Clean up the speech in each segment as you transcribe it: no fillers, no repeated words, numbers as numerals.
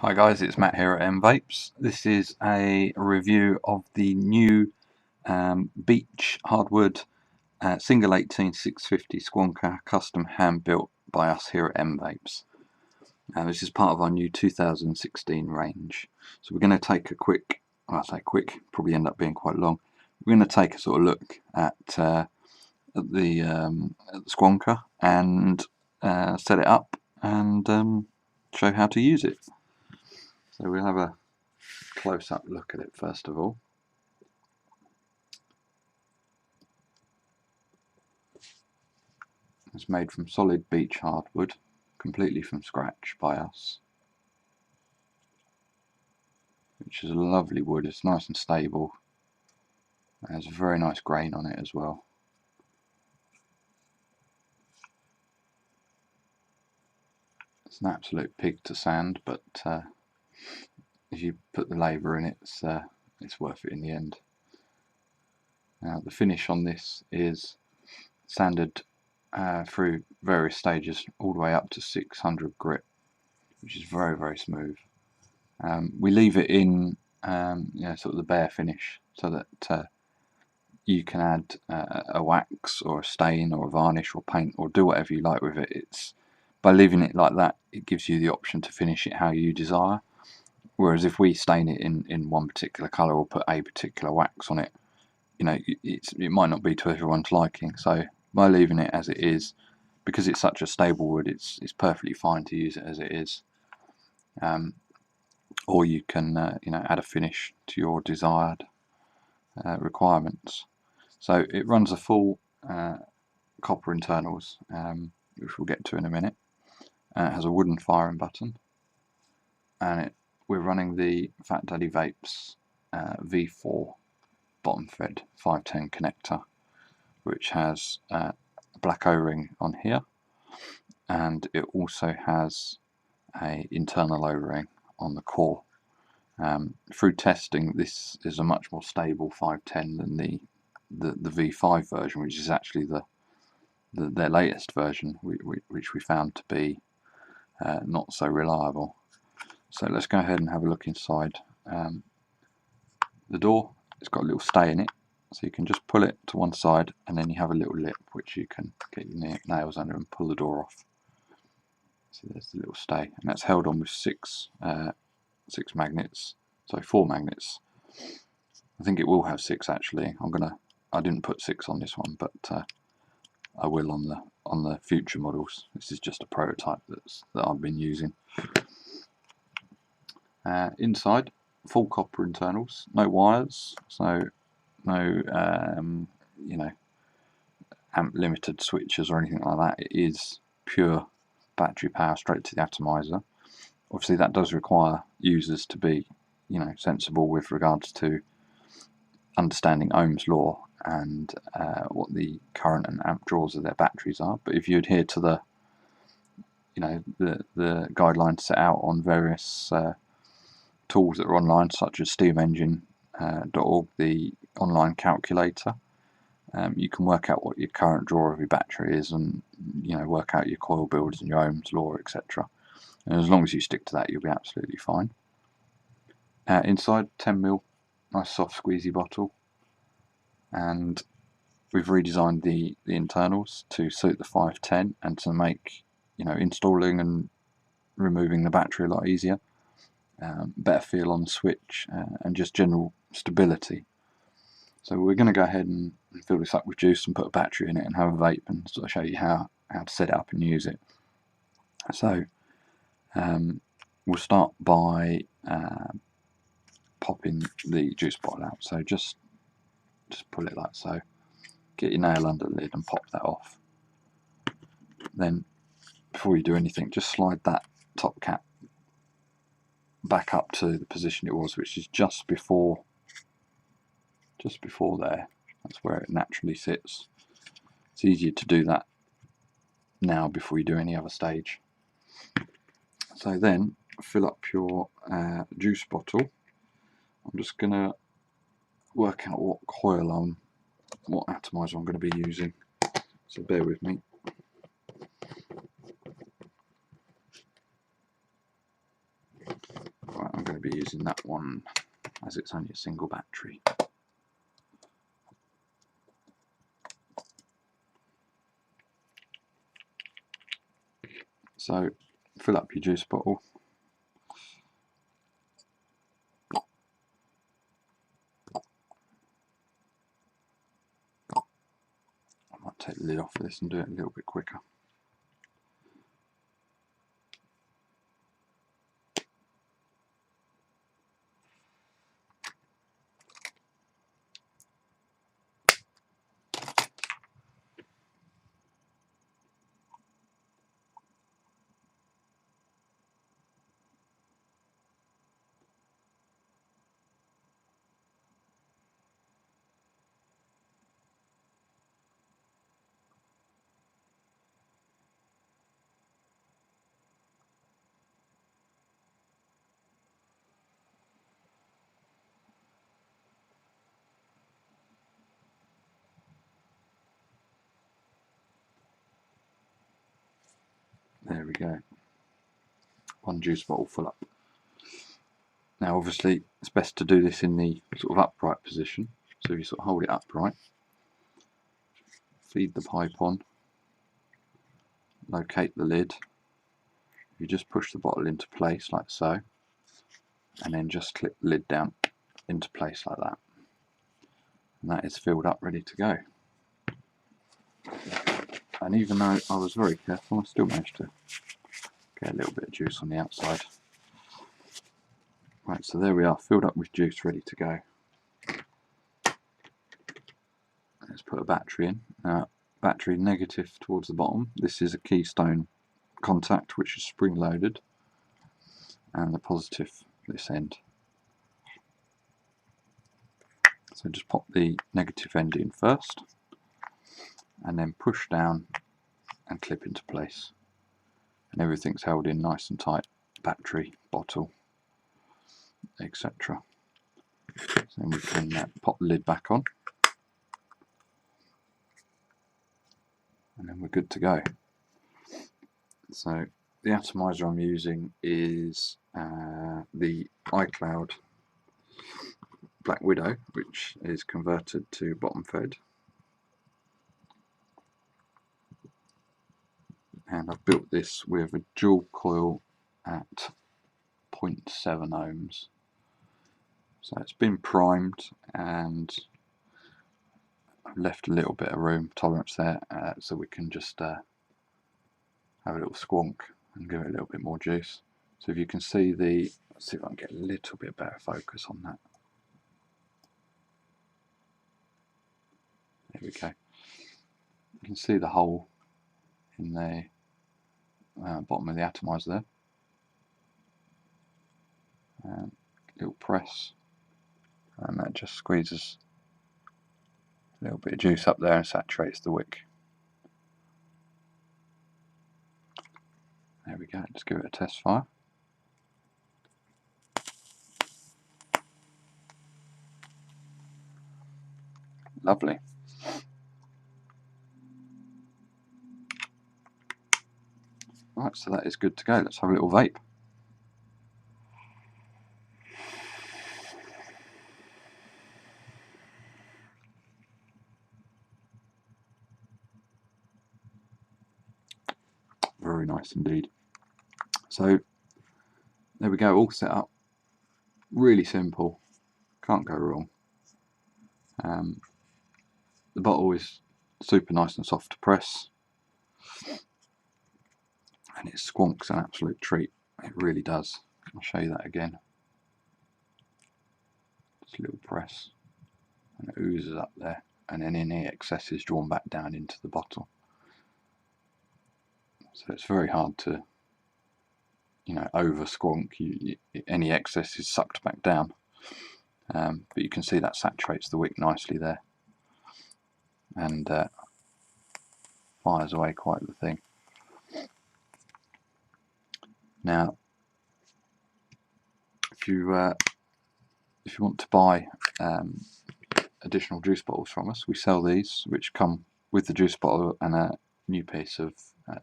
Hi guys, it's Matt here at M-vapes. This is a review of the new Beech hardwood single 18 650 squonker, custom hand built by us here at M-vapes. This is part of our new 2016 range. So we're going to take a quick, well, I say quick, probably end up being quite long. We're going to take a sort of look at the squonker and set it up and show how to use it. So we'll have a close-up look at it first of all. It's made from solid beech hardwood, completely from scratch by us, which is a lovely wood. It's nice and stable. It has a very nice grain on it as well. It's an absolute pig to sand, but if you put the labour in, it's worth it in the end. Now the finish on this is sanded through various stages all the way up to 600 grit, which is very, very smooth. We leave it in sort of the bare finish so that you can add a wax or a stain or a varnish or paint or do whatever you like with it. It's by leaving it like that, it gives you the option to finish it how you desire. Whereas if we stain it in one particular colour or put a particular wax on it, it might not be to everyone's liking. So by leaving it as it is, because it's such a stable wood, it's perfectly fine to use it as it is. Or you can add a finish to your desired requirements. So it runs a full copper internals, which we'll get to in a minute. It has a wooden firing button, and we're running the Fat Daddy Vapes V4 bottom fed 510 connector, which has a black O-ring on here, and it also has a internal O-ring on the core. Through testing, this is a much more stable 510 than the V5 version, which is actually their latest version, which we found to be not so reliable. So let's go ahead and have a look inside. The door, it's got a little stay in it, so you can just pull it to one side, and then you have a little lip which you can get your nails under and pull the door off. So there's the little stay, and that's held on with six magnets, so 4 magnets. I think it will have 6 actually. I didn't put 6 on this one, but I will on the future models. This is just a prototype that I've been using. Inside, full copper internals, no wires, so no amp limited switches or anything like that. It is pure battery power straight to the atomizer. Obviously that does require users to be sensible with regards to understanding Ohm's law and what the current and amp draws of their batteries are. But if you adhere to the guidelines set out on various tools that are online, such as steamengine.org, the online calculator, you can work out what your current draw of your battery is, and work out your coil builds and your Ohm's law, etc. And as long as you stick to that, you'll be absolutely fine. Inside, 10ml, nice soft squeezy bottle, and we've redesigned the internals to suit the 510 and to make installing and removing the battery a lot easier. Better feel on the switch, and just general stability. So we're going to go ahead and fill this up with juice and put a battery in it and have a vape and sort of show you how to set it up and use it. So we'll start by popping the juice bottle out. So just pull it like so, get your nail under the lid and pop that off. Then before you do anything, just slide that top cap back up to the position it was, which is just before there. That's where it naturally sits. It's easier to do that now before you do any other stage. So then fill up your juice bottle. I'm just going to work out what coil what atomizer I'm going to be using, so bear with me. maybe using that one as it's only a single battery. So fill up your juice bottle. I might take the lid off of this and do it a little bit quicker. There we go. One juice bottle full up. Now obviously it's best to do this in the sort of upright position. So if you sort of hold it upright, feed the pipe on, locate the lid, you just push the bottle into place like so, and then just clip the lid down into place like that. And that is filled up, ready to go. And even though I was very careful, I still managed to get a little bit of juice on the outside. Right, so there we are, filled up with juice, ready to go. Let's put a battery in. Battery negative towards the bottom. This is a keystone contact which is spring loaded, and the positive this end. So just pop the negative end in first, and then push down and clip into place, and everything's held in nice and tight, battery, bottle, etc. So then we can pop the lid back on, and then we're good to go. So the atomizer I'm using is the iCloud Black Widow, which is converted to bottom fed, and I've built this with a dual coil at 0.7 ohms. So it's been primed, and I've left a little bit of room tolerance there, so we can just have a little squonk and give it a little bit more juice. So if you can see let's see if I can get a little bit better focus on that. There we go. You can see the hole in the bottom of the atomizer there. And little press, and that just squeezes a little bit of juice up there and saturates the wick. There we go, let's give it a test fire. Lovely. Right, so that is good to go. Let's have a little vape. Very nice indeed. So there we go, all set up. Really simple, can't go wrong. The bottle is super nice and soft to press, and it squonks an absolute treat. It really does. I'll show you that again. Just a little press, and it oozes up there, and then any excess is drawn back down into the bottle. So it's very hard to, over squonk. Any excess is sucked back down, but you can see that saturates the wick nicely there, and fires away quite the thing. Now, if you want to buy additional juice bottles from us, we sell these, which come with the juice bottle and a new piece of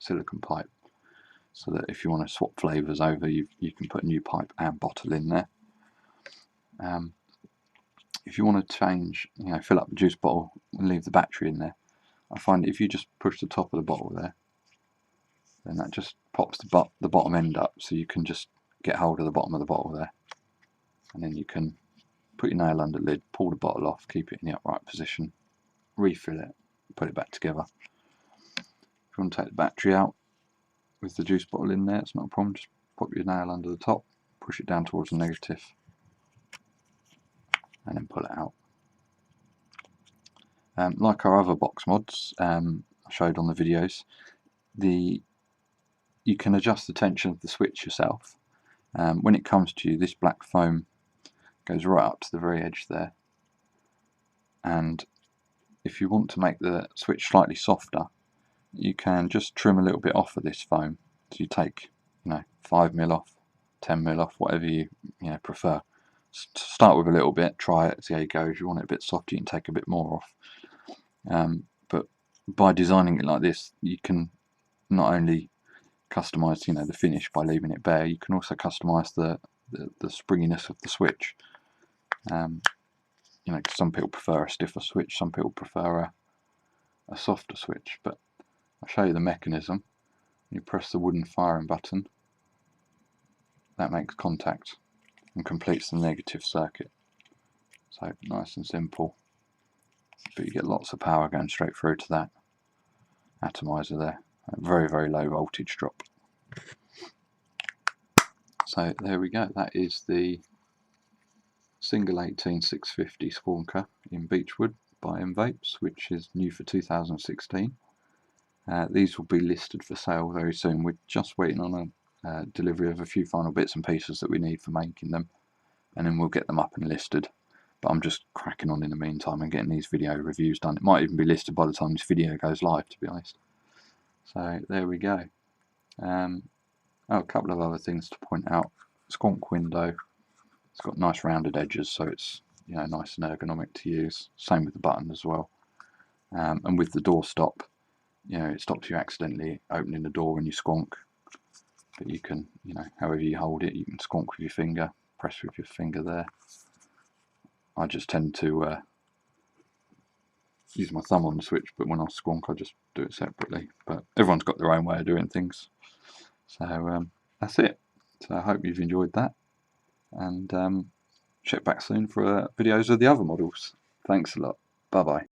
silicone pipe, so that if you want to swap flavours over, you can put a new pipe and bottle in there. If you want to change, fill up the juice bottle and leave the battery in there, I find that if you just push the top of the bottle there, then that just pops the bottom end up, so you can just get hold of the bottom of the bottle there, and then you can put your nail under the lid, pull the bottle off, keep it in the upright position, refill it, put it back together. If you want to take the battery out with the juice bottle in there, it's not a problem. Just pop your nail under the top, push it down towards the negative, and then pull it out. Like our other box mods I showed on the videos, you can adjust the tension of the switch yourself. When it comes to you, this black foam goes right up to the very edge there, and if you want to make the switch slightly softer, you can just trim a little bit off of this foam. So you take 5mm off, 10mm off, whatever you prefer. Start with a little bit, try it, see how you go. If you want it a bit softer, you can take a bit more off. But by designing it like this, you can not only customize the finish by leaving it bare, you can also customize the springiness of the switch. Some people prefer a stiffer switch, some people prefer a softer switch, but I'll show you the mechanism. You press the wooden firing button, that makes contact and completes the negative circuit. So nice and simple, but you get lots of power going straight through to that atomizer there. A very, very low voltage drop. So there we go, that is the single 18650 squonker in Beechwood by M-vapes, which is new for 2016. These will be listed for sale very soon. We're just waiting on a delivery of a few final bits and pieces that we need for making them, and then we'll get them up and listed. But I'm just cracking on in the meantime and getting these video reviews done. It might even be listed by the time this video goes live, to be honest. So there we go. A couple of other things to point out. Squonk window. It's got nice rounded edges, so it's nice and ergonomic to use. Same with the button as well. And with the door stop, it stops you accidentally opening the door when you squonk. But you can, however you hold it, you can squonk with your finger, press with your finger there. I just tend to use my thumb on the switch, but when I squonk I just do it separately. But everyone's got their own way of doing things. So that's it. So I hope you've enjoyed that, and check back soon for videos of the other models. Thanks a lot. Bye bye.